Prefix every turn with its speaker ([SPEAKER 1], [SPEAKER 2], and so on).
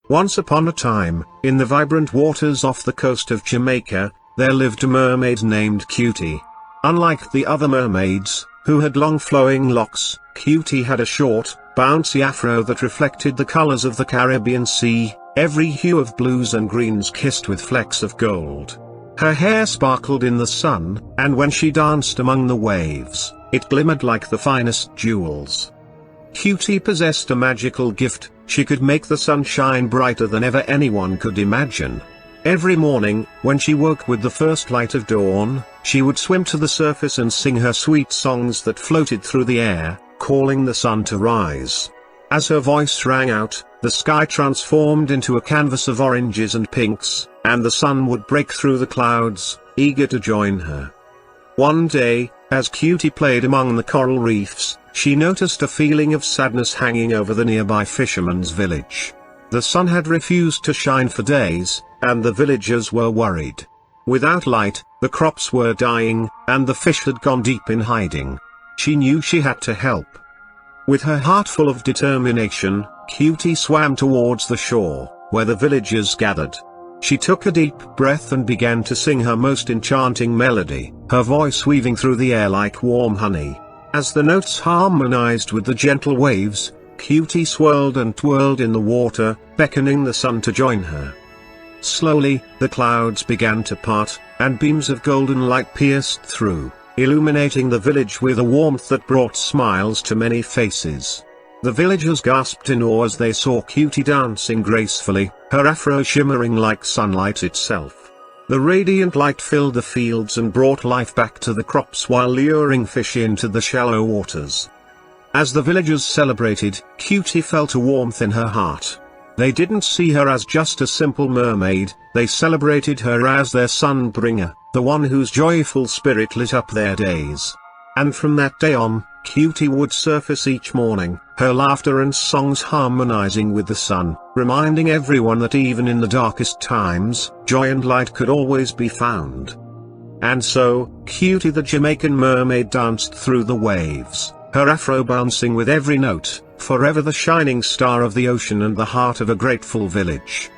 [SPEAKER 1] Once upon a time, in the vibrant waters off the coast of Jamaica, there lived a mermaid named Cutie. Unlike the other mermaids, who had long flowing locks, Cutie had a short, bouncy afro that reflected the colors of the Caribbean Sea, every hue of blues and greens kissed with flecks of gold. Her hair sparkled in the sun, and when she danced among the waves, it glimmered like the finest jewels. Cutie possessed a magical gift. She could make the sun shine brighter than ever anyone could imagine. Every morning, when she woke with the first light of dawn, she would swim to the surface and sing her sweet songs that floated through the air, calling the sun to rise. As her voice rang out, the sky transformed into a canvas of oranges and pinks, and the sun would break through the clouds, eager to join her. One day, as Cutie played among the coral reefs, she noticed a feeling of sadness hanging over the nearby fisherman's village. The sun had refused to shine for days, and the villagers were worried. Without light, the crops were dying, and the fish had gone deep in hiding. She knew she had to help. With her heart full of determination, Cutie swam towards the shore, where the villagers gathered. She took a deep breath and began to sing her most enchanting melody, her voice weaving through the air like warm honey. As the notes harmonized with the gentle waves, Cutie swirled and twirled in the water, beckoning the sun to join her. Slowly, the clouds began to part, and beams of golden light pierced through, illuminating the village with a warmth that brought smiles to many faces. The villagers gasped in awe as they saw Cutie dancing gracefully, her afro shimmering like sunlight itself. The radiant light filled the fields and brought life back to the crops while luring fish into the shallow waters. As the villagers celebrated, Cutie felt a warmth in her heart. They didn't see her as just a simple mermaid, they celebrated her as their Sun-Bringer, the one whose joyful spirit lit up their days. And from that day on, Cutie would surface each morning, her laughter and songs harmonizing with the sun, reminding everyone that even in the darkest times, joy and light could always be found. And so, Cutie the Jamaican mermaid danced through the waves, her afro bouncing with every note, forever the shining star of the ocean and the heart of a grateful village.